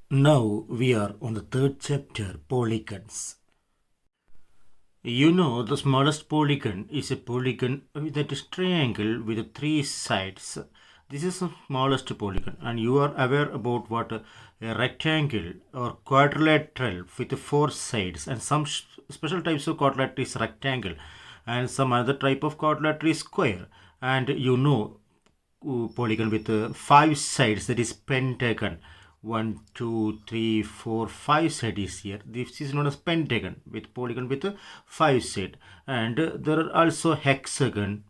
Now we are on the third chapter, polygons. You know the smallest polygon is a polygon that is triangle with three sides. This is the smallest polygon, and you are aware about what a rectangle or quadrilateral with four sides, and some special types of quadrilateral is rectangle and some other type of quadrilateral is square, and you know polygon with five sides, that is pentagon. 1 2 3 4 5 side is here. This is known as pentagon with polygon with 5 side, and there are also hexagon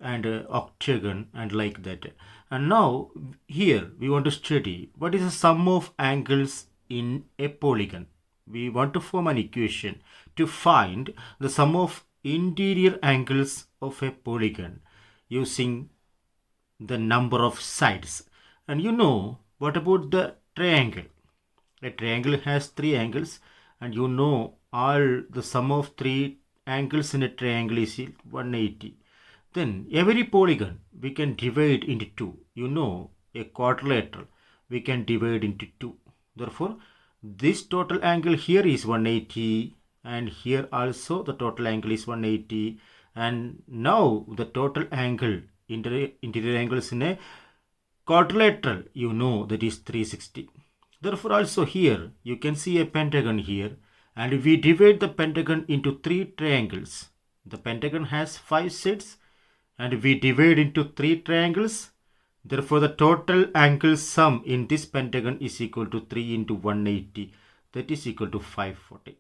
and octagon and like that. And now here we want to study what is the sum of angles in a polygon. We want to form an equation to find the sum of interior angles of a polygon using the number of sides. And you know what about the triangle? A triangle has three angles, and you know all the sum of three angles in a triangle is 180. Then every polygon we can divide into two. You know a quadrilateral we can divide into two. Therefore this total angle here is 180, and here also the total angle is 180, and now the total angle interior angles in a quadrilateral, you know, that is 360. Therefore also here you can see a pentagon here, and we divide the pentagon into three triangles. The pentagon has five sides, and we divide into three triangles. Therefore the total angle sum in this pentagon is equal to 3 into 180, that is equal to 540.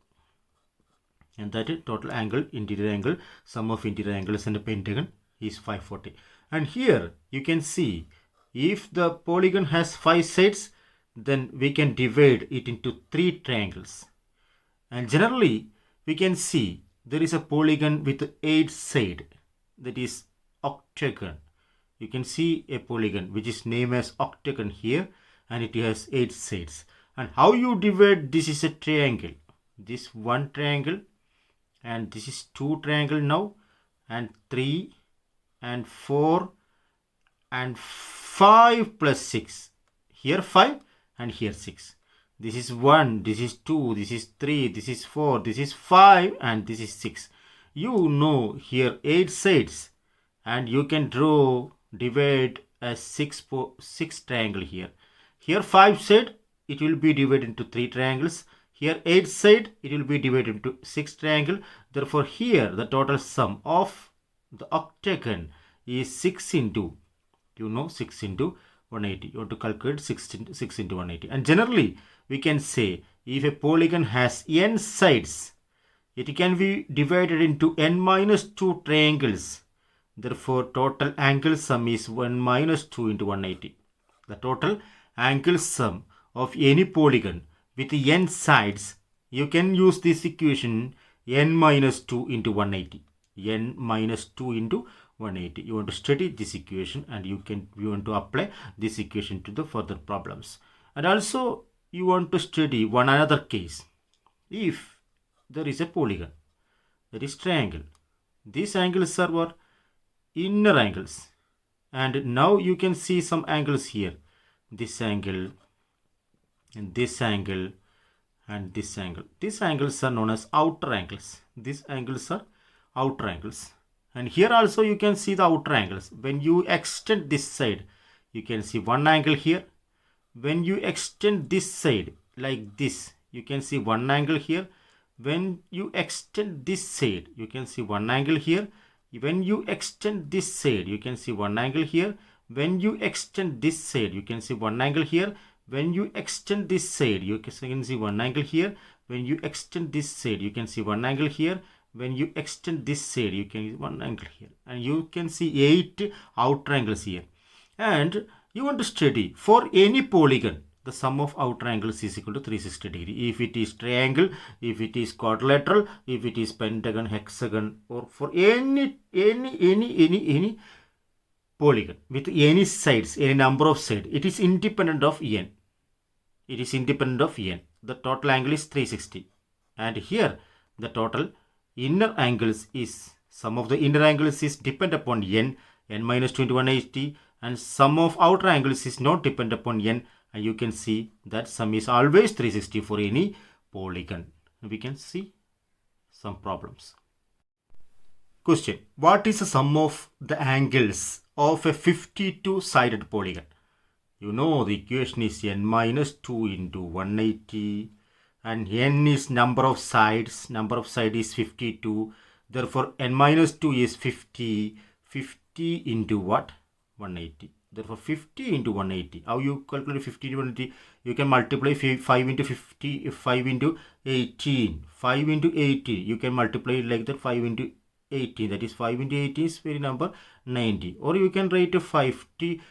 And that is total angle, interior angle, sum of interior angles in the pentagon is 540. And here you can see, if the polygon has five sides, then we can divide it into three triangles. And generally we can see there is a polygon with 8 sides, that is octagon. You can see a polygon which is named as octagon here, and it has 8 sides. And how you divide this is a triangle. This one triangle, and this is two triangle now, and 3 and 4 and 5 plus 6. Here 5 and here 6. This is 1, this is 2, this is 3, this is 4, this is 5, and this is 6. You know here 8 sides, and you can divide a 6 triangle here. Here 5 side, it will be divided into 3 triangles. Here 8 side, it will be divided into 6 triangle. Therefore here the total sum of the octagon is 6 into, 6 into 180. You want to calculate 6 into 180. And generally we can say, if a polygon has n sides, it can be divided into n minus 2 triangles. Therefore total angle sum is 1 minus 2 into 180. The total angle sum of any polygon with n sides, you can use this equation n minus 2 into 180. N minus 2 into 180. You want to study this equation, and you want to apply this equation to the further problems. And also you want to study one another case. If there is a polygon, that is triangle, these angles are what? Inner angles. And now you can see some angles here. This angle, and this angle, and this angle. These angles are known as outer angles. These angles are outer angles. And here also you can see the outer angles. When you extend this side, you can see one angle here. When you extend this side like this, you can see one angle here. When you extend this side, you can see one angle here. When you extend this side, you can see one angle here. When you extend this side, you can see one angle here. When you extend this side, you can see one angle here. When you extend this side, you can see one angle here. When you extend this side, you can see one angle here. And you can see 8 outer angles here. And you want to study, for any polygon, the sum of outer angles is equal to 360 degree. If it is triangle, if it is quadrilateral, if it is pentagon, hexagon, or for any polygon with any sides, any number of sides, it is independent of n. It is independent of n. The total angle is 360. And here the total inner angles is, sum of the inner angles is dependent upon n minus 2 into 180, and sum of outer angles is not dependent upon n, And you can see that sum is always 360 for any polygon. We can see some problems. Question: what is the sum of the angles of a 52-sided polygon? You know the equation is n minus 2 into 180, and n is number of sides. Number of side is 52. Therefore, n minus 2 is 50. 50 into what? 180. Therefore, 50 into 180. How you calculate 50 into 180? You can multiply 5 into 50, 5 into 18. 5 into 18. You can multiply it like that, 5 into 18. That is 5 into 18 is very number 90. Or you can write 50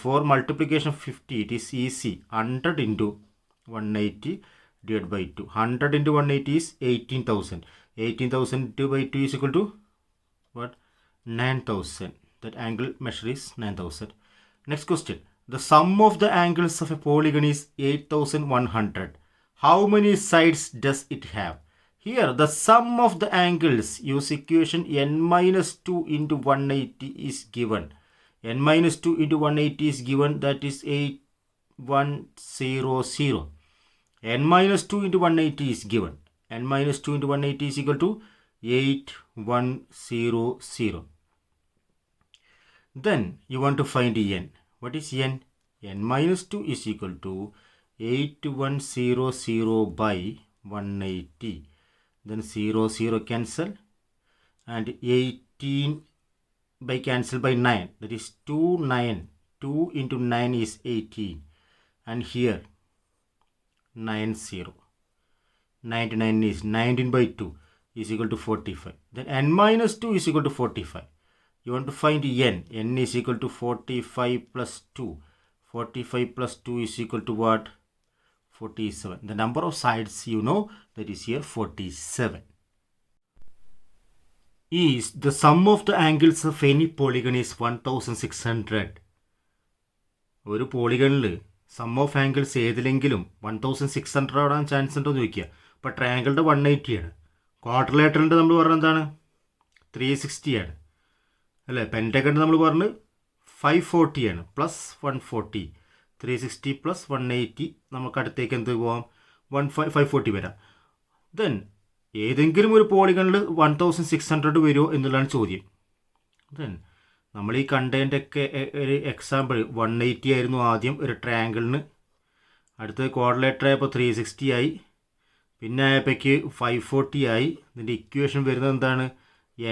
for multiplication of 50. It is easy. 100 into 180 divided by 2. 100 into 180 is 18,000. 18,000 divided by 2 is equal to what? 9,000. That angle measure is 9,000. Next question. The sum of the angles of a polygon is 8,100. How many sides does it have? Here, the sum of the angles, use equation n minus 2 into 180 is given. N minus 2 into 180 is given, that is 8100. N minus 2 into 180 is given. N minus 2 into 180 is equal to 8100. Then you want to find n. What is n? N minus 2 is equal to 8100 by 180. Then 0 cancel, and 18 by cancel by 9. That is 2 into 9 is 18. And here 90. 99 is 19 by 2 is equal to 45. Then n minus 2 is equal to 45. You want to find n. N is equal to 45 plus 2. 45 plus 2 is equal to what? 47. The number of sides you know, that is here 47. Is the sum of the angles of any polygon is 1600. ഒരു പോളിഗണിൽ some of angles ഏതിലെങ്കിലും 1600 ആവാൻ chance ഉണ്ടോ എന്ന് ചോദിക്കുക. ഇപ്പോൾ ട്രയാങ്കിളിൻ്റെ 180 ആണ്. ക്വാഡ്രിലേറ്ററിൻ്റെ നമ്മൾ പറഞ്ഞത് എന്താണ്? 360 ആണ് അല്ലേ. പെൻറ്റഗണിൻ്റെ നമ്മൾ പറഞ്ഞ് 540 ആണ്, പ്ലസ് 140. 360 പ്ലസ് 180. നമുക്ക് അടുത്തേക്ക് എന്ത് പോവാം? 540 വരാം. ദെൻ ഏതെങ്കിലും ഒരു പോളിഗണിൽ 1600 വരുമോ എന്നുള്ളതാണ് ചോദ്യം. ദെൻ നമ്മൾ ഈ കണ്ടതിൻ്റെയൊക്കെ ഒരു എക്സാമ്പിൾ 180 ആയിരുന്നു ആദ്യം ഒരു ട്രയാങ്കിളിന്. അടുത്തത് ക്വാഡ്രിലേറ്റർ ആയപ്പോൾ 360 ആയി. പിന്നെ ആയപ്പോഴേക്ക് 540 ആയി. ഇതിൻ്റെ ഇക്വേഷൻ വരുന്നത് എന്താണ്?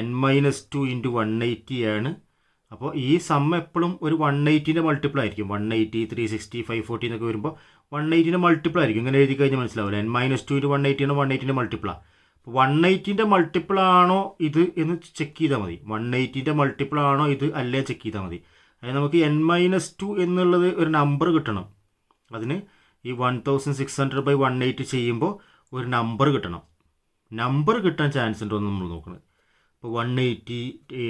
n മൈനസ് 2 ഇൻറ്റു 180 ആണ്. അപ്പോൾ ഈ സം എപ്പോഴും ഒരു 180ൻ്റെ മൾട്ടിപ്പിൾ ആയിരിക്കും. 180, 360, 540 എന്നൊക്കെ വരുമ്പോൾ 180ൻ്റെ മൾട്ടിപ്പിൾ ആയിരിക്കും. ഇങ്ങനെ എഴുതി കഴിഞ്ഞാൽ മനസ്സിലാവില്ല. n മൈനസ് 2 ഇൻറ്റു 180 ആണ് 180ൻ്റെ മൾട്ടിപ്പിളാണ്. അപ്പോൾ 180ൻ്റെ മൾട്ടിപ്പിൾ ആണോ ഇത് എന്ന് ചെക്ക് ചെയ്താൽ മതി. 180ൻ്റെ മൾട്ടിപ്പിൾ ആണോ ഇത് അല്ലേ ചെക്ക് ചെയ്താൽ മതി. അതായത് നമുക്ക് n മൈനസ് 2 എന്നുള്ളത് ഒരു നമ്പർ കിട്ടണം. അതിന് ഈ 1600 ബൈ 180 ചെയ്യുമ്പോൾ ഒരു നമ്പർ കിട്ടണം. നമ്പർ കിട്ടാൻ ചാൻസ് ഉണ്ടോ എന്ന് നമ്മൾ നോക്കണം. ഇപ്പോൾ 180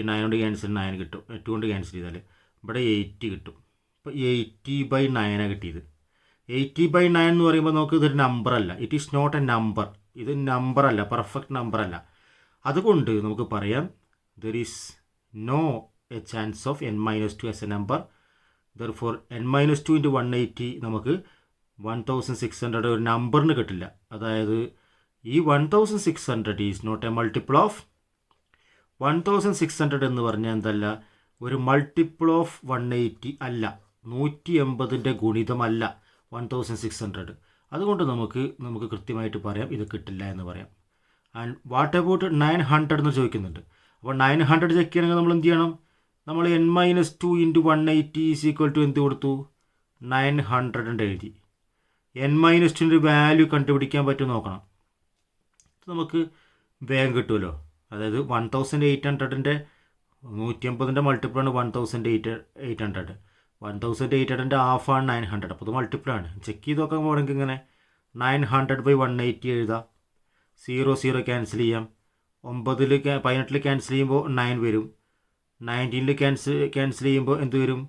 9 കൊണ്ട് ക്യാൻസൽ 9 കിട്ടും. 2 കൊണ്ട് ക്യാൻസൽ ചെയ്താൽ ഇവിടെ 80 കിട്ടും. ഇപ്പോൾ 80 ബൈ 9 കിട്ടിയത്. 80 ബൈ 9 എന്ന് പറയുമ്പോൾ നമുക്ക് ഇതൊരു നമ്പറല്ല. It is not a number. ഇത് നമ്പറല്ല, പെർഫെക്റ്റ് നമ്പറല്ല. അതുകൊണ്ട് നമുക്ക് പറയാം there is no a chance of n minus 2 as a number. Therefore n minus 2 into 180 നമുക്ക് 1600 ഒരു നമ്പറിന് കിട്ടില്ല. അതായത് ഈ 1600 is not a multiple of 1600 എന്ന് പറഞ്ഞാൽ എന്തല്ല, ഒരു മൾട്ടിപ്പിൾ ഓഫ് 180 അല്ല, 180ൻ്റെ ഗുണിതമല്ല 1600. അതുകൊണ്ട് നമുക്ക് കൃത്യമായിട്ട് പറയാം ഇത് കിട്ടില്ല എന്ന് പറയാം. ആൻഡ് വാട്ട് അബൌട്ട് 900 എന്ന് ചോദിക്കുന്നുണ്ട്. അപ്പോൾ 900 ചെക്ക് ചെയ്യണമെങ്കിൽ നമ്മൾ എന്ത് ചെയ്യണം? നമ്മൾ n minus 2 into 180 is equal to എന്ത് കൊടുത്തു? 900 എഴുതി. n മൈനസ് 2ൻ്റെ വാല്യൂ കണ്ടുപിടിക്കാൻ പറ്റും നോക്കണം. നമുക്ക് വേഗം കിട്ടുമല്ലോ. അതായത് 1800ൻ്റെ 180ൻ്റെ മൾട്ടിപ്പിളാണ് 1800. 1800ൻ്റെ ഹാഫാണ് 900. അപ്പോൾ ഇത് മൾട്ടിപ്പിളാണ്. ചെക്ക് ചെയ്ത് നോക്കാൻ പോകണമെങ്കിൽ ഇങ്ങനെ 900 ബൈ 180 എഴുതാം. 0 ക്യാൻസൽ ചെയ്യാം. 18 ക്യാൻസൽ ചെയ്യുമ്പോൾ 9 വരും. 19 ക്യാൻസൽ ചെയ്യുമ്പോൾ എന്ത് വരും?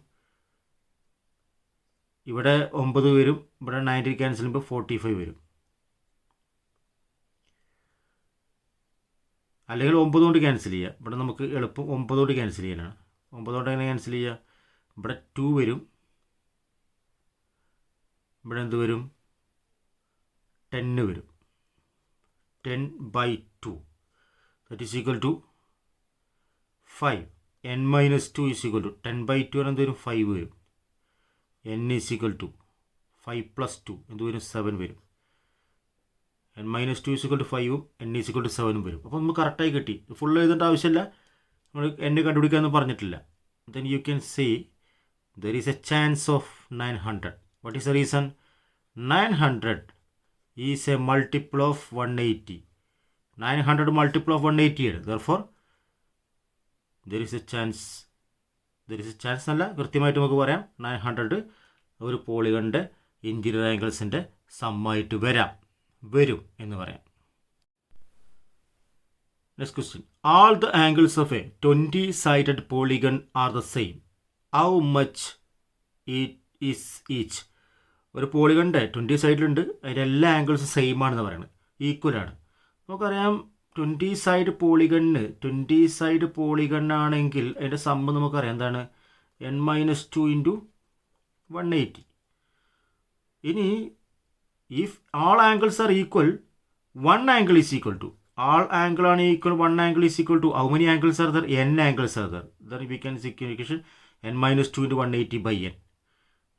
ഇവിടെ 9 വരും. ഇവിടെ 19 ക്യാൻസൽ ചെയ്യുമ്പോൾ 45 വരും. അല്ലെങ്കിൽ 9 കൊണ്ട് ക്യാൻസൽ ചെയ്യുക. ഇവിടെ നമുക്ക് എളുപ്പം 9 കൊണ്ട് ക്യാൻസൽ ചെയ്യാനാണ്. 9 കൊണ്ട് എങ്ങനെ ക്യാൻസൽ ചെയ്യുക? ഇവിടെ 2 വരും. ഇവിടെ എന്ത് വരും? 10 വരും. 10/2 that is equal to 5. n minus 2 is equal to 10/2 എന്ത് വരും? 5 വരും. n is equal to 5 plus 2 എന്ത് വരും? 7 വരും. n minus 2 is equal to 5 n is equal to 7 വരും. അപ്പോൾ നമുക്ക് കറക്റ്റായി കിട്ടി. ഫുൾ എഴുതേണ്ട ആവശ്യമില്ല, നമ്മൾ n കണ്ടുപിടിക്കാമെന്ന് പറഞ്ഞിട്ടില്ല. then you can say there is a chance of 900. What is the reason? 900 is a multiple of 180. 900 multiple of 180 ആണ്. therefore there is a chance അല്ല, കൃത്യമായിട്ട് നമുക്ക് പറയാം 900 ഒരു പോളിഗണിൻ്റെ ഇൻറ്റീരിയർ ആംഗിൾസിൻ്റെ സമ്മായിട്ട് വരും എന്ന് പറയാം. Next question. All the angles of a 20-sided polygon are the same. How much it is each? ഒരു പോളിഗണിൻ്റെ 20 സൈഡിലുണ്ട്, അതിൻ്റെ എല്ലാ ആംഗിൾസും സെയിം ആണെന്ന് പറയുന്നത്, ഈക്വലാണ്. നമുക്കറിയാം 20 സൈഡ് പോളിഗൺ ആണെങ്കിൽ അതിൻ്റെ സമ്മ് നമുക്കറിയാം എന്താണ്? n-2 into 180. ഇനി if all angles are equal, one angle is equal to, all angle ആണ് equal, one angle is equal to how many angles are there? n angles are there. Then we can see equation n-2 into 180 by n.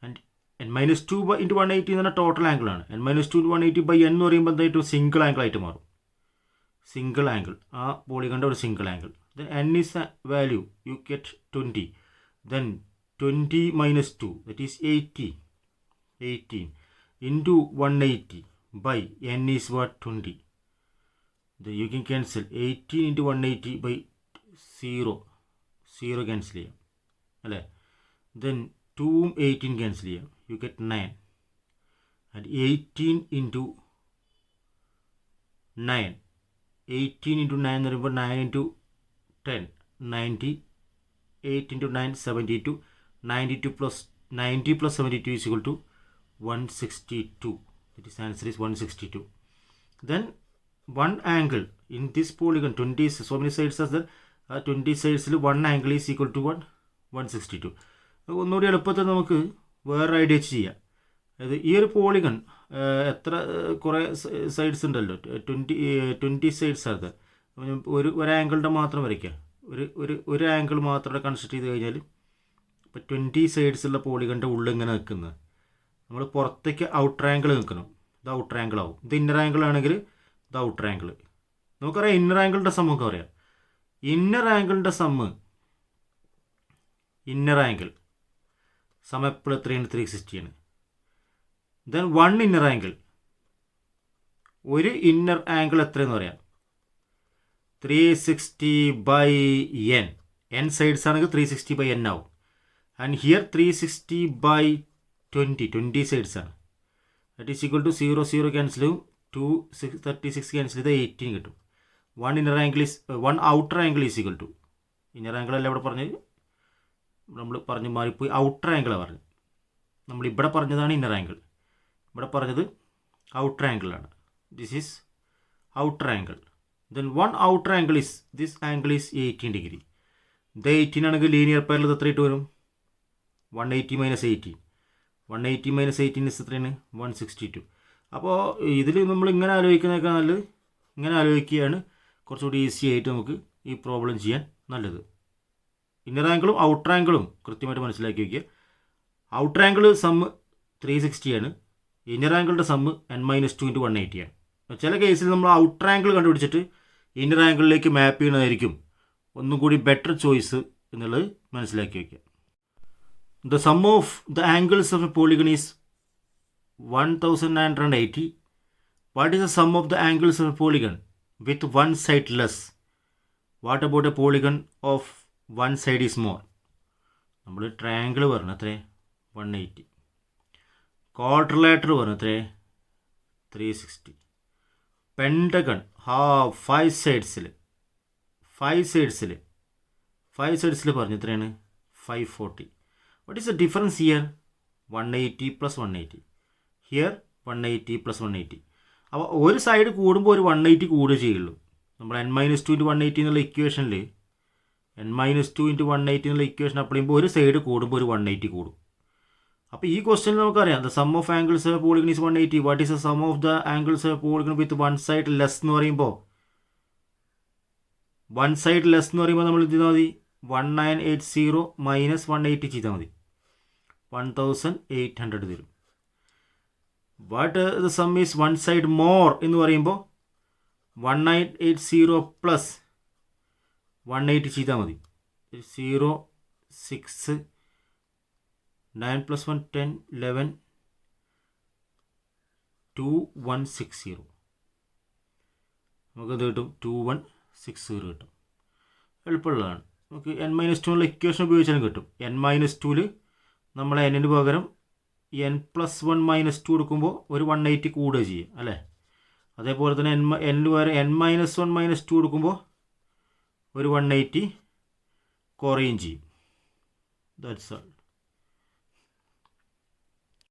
And n-2 into 180 എന്ന total angle ആണ്. n-2 into 180 by n എന്ന് പറയുമ്പോൾ എന്തായിട്ട് single angle ആയിട്ട് മാറും. Single angle, ആ പോളിഗണിൻ്റെ ഒരു single angle. then n is a value, you get 20. then 20 minus 2 that is 18 into 180 by n is what? 20. then you can cancel 18 into 180 by 0 cancel ചെയ്യാം അല്ലേ. then 2 18 cancel ചെയ്യാം, you get 9. and 18 into 9 എന്ന് പറയുമ്പോൾ 9 into 10 90. 8 into 9 72. 90 plus 72 is equal to 162. that is answer is 162. then one angle in this polygon 20, so many sides are there, 20 sides one angle is equal to 162. ഒന്നുകൂടി എളുപ്പത്തിൽ നമുക്ക് വേറെ idea ചെയ്യാം. അതായത് ഈ ഒരു പോളിഗൺ എത്ര കുറേ സൈഡ്സ് ഉണ്ടല്ലോ, 20 സൈഡ്സ് ആണ്. ഒരു ആംഗിളിൻ്റെ മാത്രം വരയ്ക്കുക, ഒരു ആംഗിൾ മാത്രം കൺസിഡർ ചെയ്ത് കഴിഞ്ഞാൽ ഇപ്പോൾ 20 സൈഡ്സ് ഉള്ള പോളിഗണിൻ്റെ ഉള്ളിൽ ഇങ്ങനെ നിൽക്കുന്നത്, നമ്മൾ പുറത്തേക്ക് ഔട്ടർ ആംഗിൾ നിൽക്കണം, ഇത് ഔട്ടർ ആംഗിൾ ആവും. ഇത് ഇന്നർ ആംഗിൾ ആണെങ്കിൽ ഇത് ഔട്ടർ ആംഗിൾ. നമുക്കറിയാം ഇന്നർ ആംഗിളിൻ്റെ സമ്മ് ഒക്കെ അറിയാം. ഇന്നർ ആംഗിളിൻ്റെ സമ്മ്, ഇന്നർ ആംഗിൾ സം എപ്പോഴും എത്രയാണ്? 360 ആണ്. ദെൻ വൺ ഇന്നർ ആംഗിൾ, ഒരു ഇന്നർ ആംഗിൾ എത്രയെന്ന് പറയാം? 360 by n. n സൈഡ്സ് ആണെങ്കിൽ 360 by n ആവും. ആൻഡ് ഹിയർ 360 by 20 സൈഡ്സ് ആണ്. That is equal to 0 cancel ചെയ്യും, 36 ക്യാൻസൽ ചെയ്ത് 18 കിട്ടും. One outer angle is equal to, inner angle അല്ല ഇവിടെ പറഞ്ഞത്, നമ്മൾ പറഞ്ഞ് മാറിപ്പോയി, ഔട്ടർ ആംഗിളാണ് പറഞ്ഞത്. നമ്മളിവിടെ പറഞ്ഞതാണ് ഇന്നർ ആംഗിൾ, ഇവിടെ പറഞ്ഞത് ഔട്ടർ ആംഗിളാണ്. This is outer angle. Then one outer angle is, this angle is 18 degree. ഇത് 18 ആണെങ്കിൽ ലീനിയർ പെയറിൽ എത്രയിട്ട് വരും? 180 minus 18. 180 minus 18 is എത്രയാണ്? 162. അപ്പോൾ ഇതിൽ നമ്മൾ ഇങ്ങനെ ആലോചിക്കുന്നതൊക്കെ നല്ലത്, ഇങ്ങനെ ആലോചിക്കുകയാണ് കുറച്ചുകൂടി ഈസി ആയിട്ട് നമുക്ക് ഈ പ്രോബ്ലം ചെയ്യാൻ നല്ലത്. ഇന്നർ ആംഗിളും ഔട്ടർ ആംഗിളും കൃത്യമായിട്ട് മനസ്സിലാക്കി വയ്ക്കുക. ഔട്ടർ ആംഗിൾ സമ്മ് 360 ആണ്, ഇന്നർ ആംഗിളിൻ്റെ സമ്മ് n-2 into 180 ആണ്. ചില കേസിൽ നമ്മൾ ഔട്ടർ ആംഗിൾ കണ്ടുപിടിച്ചിട്ട് ഇന്നർ ആംഗിളിലേക്ക് മാപ്പ് ചെയ്യുന്നതായിരിക്കും ഒന്നും കൂടി ബെറ്റർ ചോയ്സ് എന്നുള്ളത് മനസ്സിലാക്കി വയ്ക്കുക. The sum of the angles of a polygon is 1980. What is the sum of the angles of a polygon with one side less? What about a polygon of one side is more? നമ്മൾ triangle പറഞ്ഞു എത്രേ? 180. Quadrilateral പറഞ്ഞു എത്രേ? 360. Pentagon five സൈഡ്സിൽ പറഞ്ഞു എത്രയാണ്? 540. What is the difference here? 180 plus 180. Here 180 plus 180. അപ്പോൾ ഒരു side കൂടുമ്പോൾ ഒരു 180 കൂടുക ചെയ്യുള്ളൂ. നമ്മൾ n-2 into 180 എന്നുള്ള ഇക്വേഷനിൽ n-2 into 180 എന്നുള്ള ഇക്വേഷൻ അപ്ലൈ ചെയ്യുമ്പോൾ ഒരു സൈഡ് കൂടുമ്പോൾ ഒരു 180 കൂടും. അപ്പോൾ ഈ ക്വസ്റ്റ്യനിൽ നമുക്കറിയാം the sum of angles of polygon is 180. What is the sum of the angles of polygon with one side less എന്ന് പറയുമ്പോൾ വൺ സൈഡ് ലെസ് എന്ന് പറയുമ്പോൾ നമ്മൾ എന്ത് ചെയ്താൽ മതി 1980 മൈനസ് 180 ചെയ്താൽ മതി 1800 തരും. What the sum is one side more എന്ന് പറയുമ്പോൾ 1980 പ്ലസ് 180 ചെയ്താൽ മതി 0 6 9 plus 1 10 11 2160 നമുക്കത് കിട്ടും 2160 കിട്ടും. എളുപ്പമുള്ളതാണ്. നമുക്ക് n-2 ഇക്വേഷൻ ഉപയോഗിച്ചാലും കിട്ടും. n-2 നമ്മൾ n പകരം n+1-2 കൊടുക്കുമ്പോൾ ഒരു 180 കൂടുക ചെയ്യും അല്ലേ. അതേപോലെ തന്നെ n പകരം n-1-2 കൊടുക്കുമ്പോൾ ഒരു 180 കുറയുകയും ചെയ്യും. That's all.